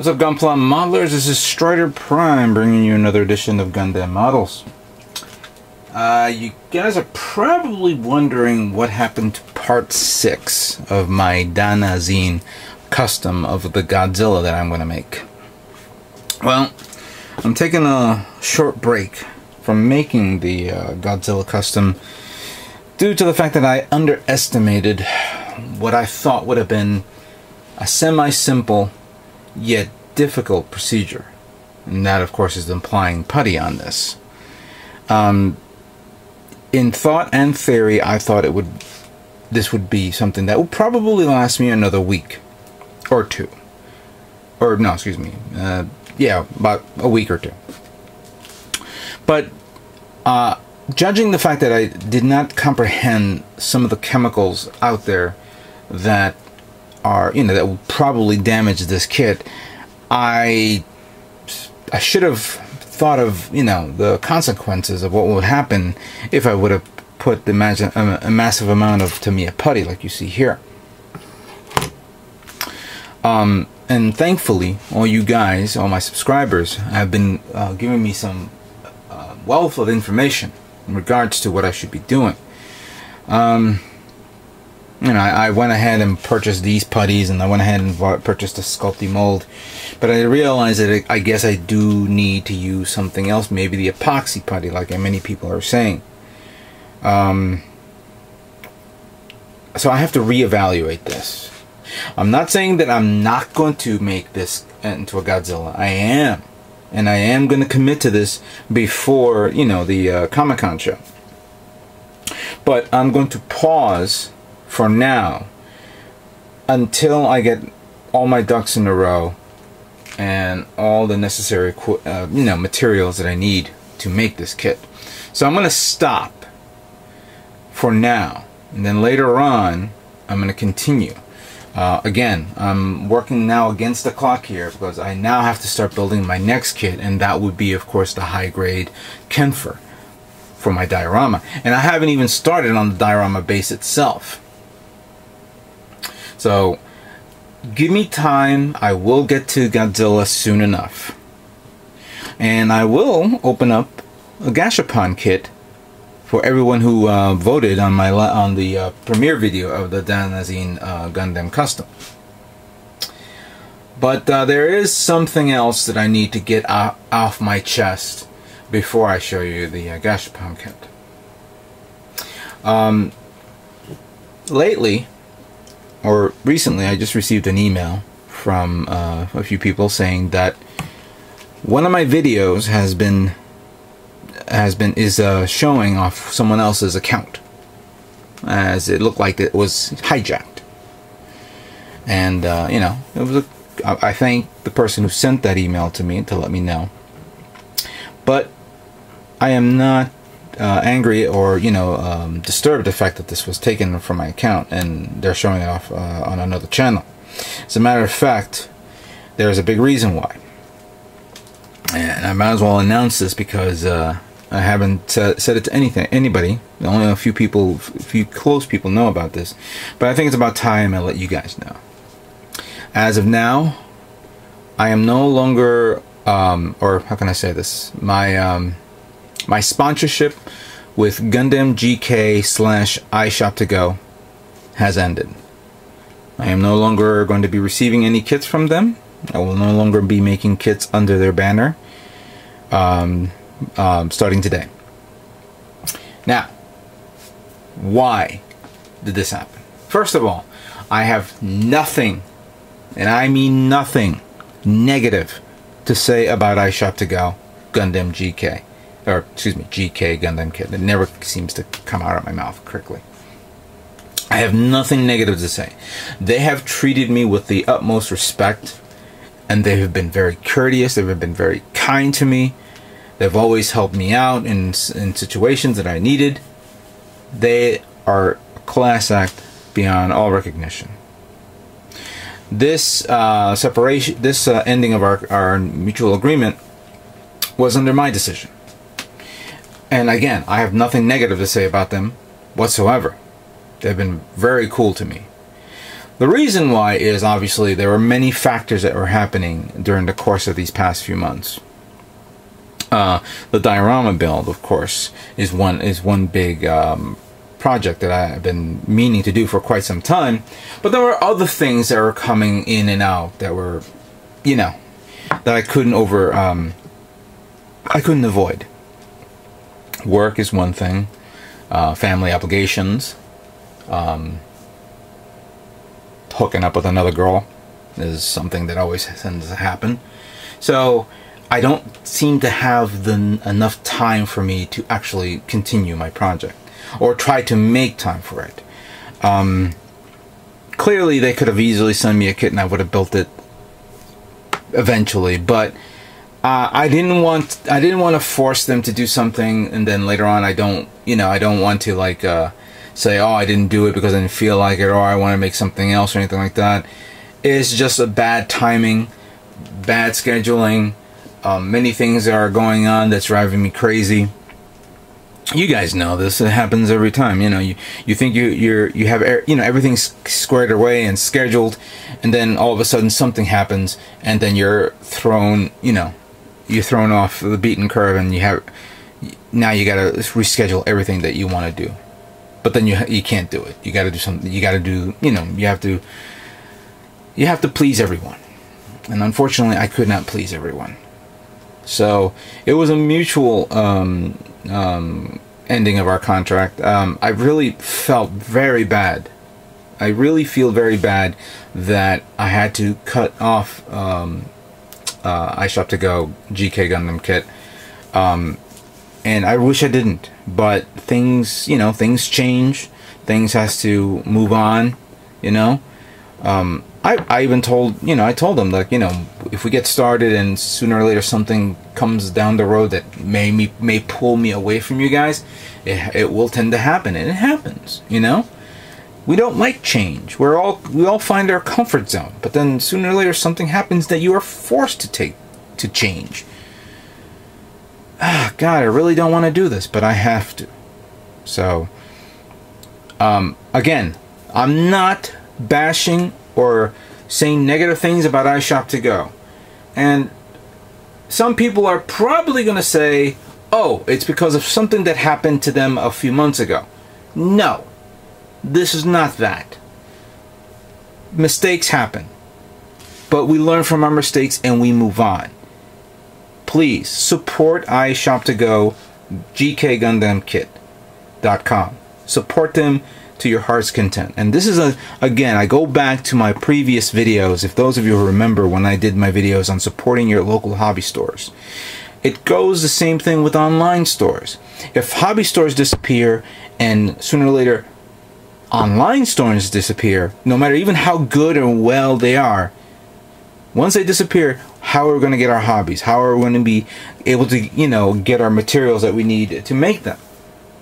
What's up, GundamModelers? This is Strider Prime bringing you another edition of Gundam Models. You guys are probably wondering what happened to part 6 of my Danazine custom of the Godzilla that I'm going to make. Well, I'm taking a short break from making the Godzilla custom due to the fact that I underestimated what I thought would have been a semi-simple yet difficult procedure, and that of course is implying putty on this. In thought and theory, I thought this would be something that would probably last me another week or two, or no, excuse me, yeah, about a week or two. But judging the fact that I did not comprehend some of the chemicals out there that are, that will probably damage this kit, I should have thought of, the consequences of what would happen if I would have put a massive amount of Tamiya putty like you see here. And thankfully, all you guys, all my subscribers, have been giving me some wealth of information in regards to what I should be doing. I went ahead and purchased these putties, and I went ahead and purchased a sculpty mold, but I realized that I guess I do need to use something else, maybe the epoxy putty, like many people are saying. So I have to reevaluate this. I'm not saying that I'm not going to make this into a Godzilla. I am, and I am going to commit to this before, the Comic-Con show. But I'm going to pause for now until I get all my ducks in a row and all the necessary materials that I need to make this kit. So I'm going to stop for now, and then later on I'm going to continue. Again, I'm working now against the clock here because I now have to start building my next kit, and that would be of course the high grade Kenfer for my diorama, and I haven't even started on the diorama base itself. So give me time. I will get to Godzilla soon enough, and I will open up a Gashapon kit for everyone who voted on the premiere video of the Danazine Gundam custom. But there is something else that I need to get off my chest before I show you the Gashapon kit. Lately, or recently, I just received an email from a few people saying that one of my videos is showing off someone else's account, as it looked like it was hijacked. And it was I thank the person who sent that email to me to let me know. But I am not angry or disturbed the fact that this was taken from my account and they're showing it off on another channel. As a matter of fact, there's a big reason why, and I might as well announce this because I haven't said it to anybody. Only a few close people know about this, but I think it's about time I let you guys know. As of now, I am no longer or how can I say this, my sponsorship with Gundam GK / iShop2Go has ended. I am no longer going to be receiving any kits from them. I will no longer be making kits under their banner starting today. Now, why did this happen? First of all, I have nothing, and I mean nothing, negative to say about iShop2Go Gundam GK. Or, excuse me, GK Gundam kit. It never seems to come out of my mouth correctly. I have nothing negative to say. They have treated me with the utmost respect, and they have been very courteous. They've been very kind to me. They've always helped me out in situations that I needed. They are a class act beyond all recognition. This separation, this ending of our mutual agreement was under my decision. And again, I have nothing negative to say about them whatsoever. They've been very cool to me. The reason why is obviously there were many factors that were happening during the course of these past few months. The diorama build, of course, is one big project that I've been meaning to do for quite some time. But there were other things that were coming in and out that were, you know, that I couldn't avoid. Work is one thing. Family obligations. Hooking up with another girl is something that always tends to happen. So I don't seem to have enough time for me to actually continue my project or try to make time for it. Clearly they could have easily sent me a kit and I would have built it eventually, but I didn't want to force them to do something and then later on I don't want to like say, oh, I didn't do it because I didn't feel like it, or I want to make something else or anything like that. It's just a bad timing, bad scheduling, many things are going on that's driving me crazy. You guys know this. It happens every time. You know, you think you have everything's squared away and scheduled, and then all of a sudden something happens, and then you're thrown. You're thrown off the beaten curve, and now you got to reschedule everything that you want to do. But then you can't do it. You got to do something. You got to do. You have to please everyone, and unfortunately, I could not please everyone. So it was a mutual ending of our contract. I really felt very bad. I really feel very bad that I had to cut off iShop2Go GK Gundam kit. And I wish I didn't, but things change. Things has to move on, I even told, I told them that, if we get started and sooner or later something comes down the road that may pull me away from you guys, it will tend to happen, and it happens, We don't like change. We all find our comfort zone, but then sooner or later something happens that you are forced to change. God, I really don't want to do this, but I have to. So, again, I'm not bashing or saying negative things about iShop2Go. And some people are probably going to say, oh, it's because of something that happened to them a few months ago. No, this is not that. Mistakes happen. But we learn from our mistakes and we move on. Please support iShop2Go GKGundamKit.com. Support them to your heart's content. And this is again, I go back to my previous videos. If those of you who remember when I did my videos on supporting your local hobby stores, it goes the same thing with online stores. If hobby stores disappear and sooner or later online stores disappear, no matter even how good or well they are, once they disappear, how are we going to get our hobbies? How are we going to be able to, get our materials that we need to make them?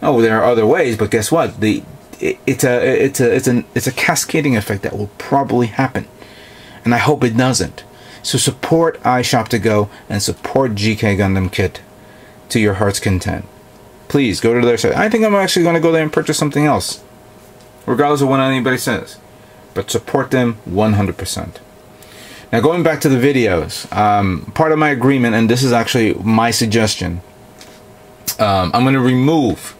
Oh, there are other ways, but guess what? It's a cascading effect that will probably happen, and I hope it doesn't. So support iShop2Go and support GK Gundam Kit to your heart's content. Please go to their site. I think I'm actually going to go there and purchase something else, regardless of what anybody says. But support them 100%. Now going back to the videos, part of my agreement, and this is actually my suggestion, I'm going to remove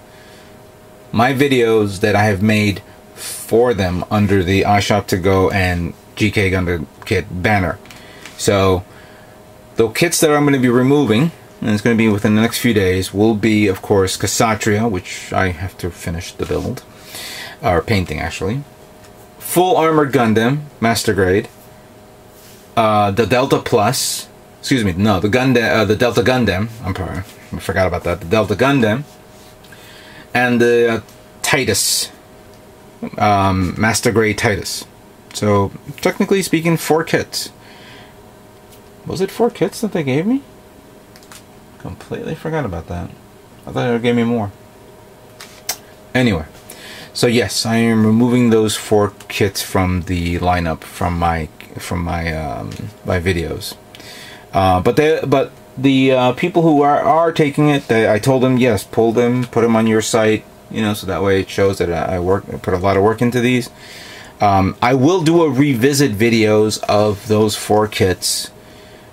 my videos that I have made for them under the iShop2Go and GK Gundam Kit banner. So the kits that I'm going to be removing, and it's going to be within the next few days, will be, of course, Kshatriya, which I have to finish the build, or painting actually. Full Armored Gundam, Master Grade. The Delta Plus, excuse me, no, the Delta Gundam. I forgot about that. The Delta Gundam, and the Titus, Master Grade Titus. So technically speaking, 4 kits. Was it 4 kits that they gave me? Completely forgot about that. I thought they gave me more. Anyway, so yes, I am removing those 4 kits from the lineup from my videos. But the people who are taking it, I told them, yes, pull them, put them on your site, so that way it shows that I put a lot of work into these. I will do a revisit videos of those 4 kits,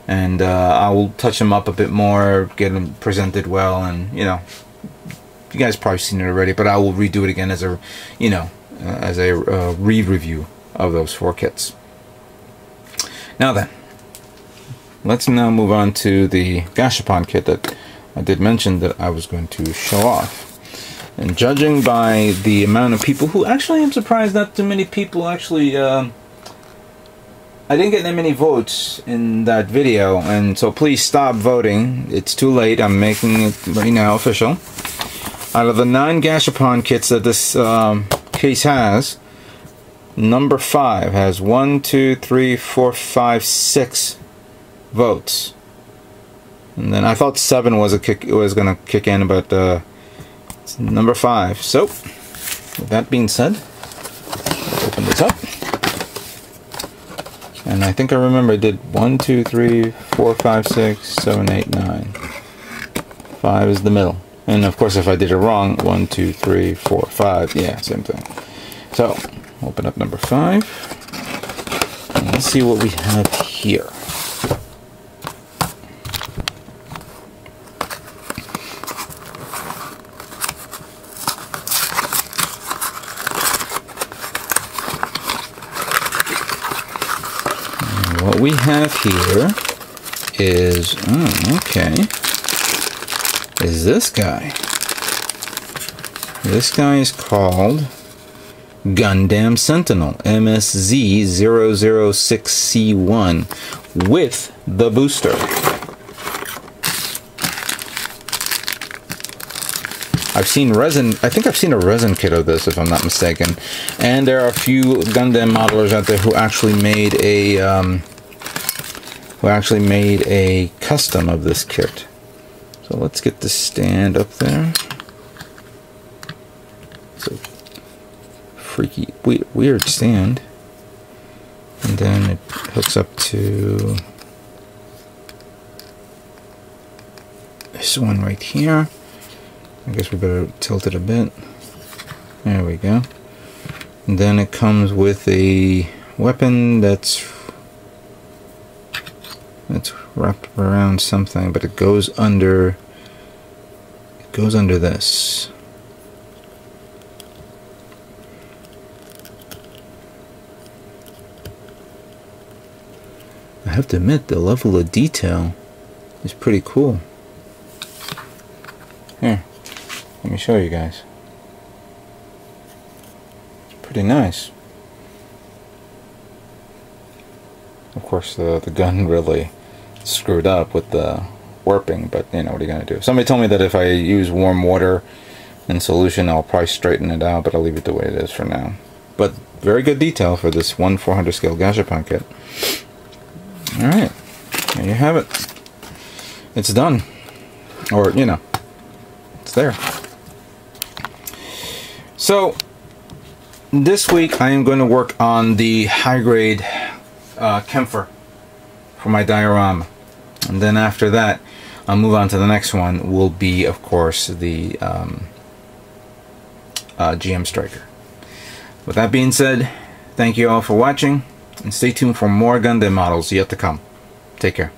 and I will touch them up a bit more, get them presented well, and you know, you guys probably seen it already, but I will redo it again as a, you know, as a re-review of those 4 kits. Now then, let's now move on to the Gashapon kit that I did mention that I was going to show off. And judging by the amount of people who actually, I'm surprised not too many people actually, I didn't get that many votes in that video, and so please stop voting. It's too late. I'm making it right now official. Out of the 9 Gashapon kits that this case has, number 5 has 1, 2, 3, 4, 5, 6 votes. And then I thought 7 was gonna kick in, but it's number 5. So, with that being said, let's open this up. And I think I remember I did 1, 2, 3, 4, 5, 6, 7, 8, 9. 5 is the middle. And of course, if I did it wrong, 1, 2, 3, 4, 5. Yeah, same thing. So, open up number 5. And let's see what we have here. And what we have here is, is this guy. This guy is called Gundam Sentinel MSZ006C1 with the booster. I've seen resin. I think I've seen a resin kit of this, if I'm not mistaken. And there are a few Gundam modelers out there who actually made a custom of this kit. So let's get the stand up there. It's a freaky, weird stand. And then it hooks up to this one right here. I guess we better tilt it a bit. There we go. And then it comes with a weapon that's wrapped around something, but it goes under this. I have to admit, the level of detail is pretty cool. Here, let me show you guys. It's pretty nice. Of course, the gun really screwed up with the warping, but you know, what are you going to do? Somebody told me that if I use warm water in solution, I'll probably straighten it out, but I'll leave it the way it is for now. But very good detail for this 1/400 scale Gashapon kit. Alright, there you have it. It's done. Or, you know, it's there. So, this week I am going to work on the high-grade Kempfer for my diorama. And then after that, I'll move on to the next one, will be, of course, the GM Striker. With that being said, thank you all for watching, and stay tuned for more Gundam models yet to come. Take care.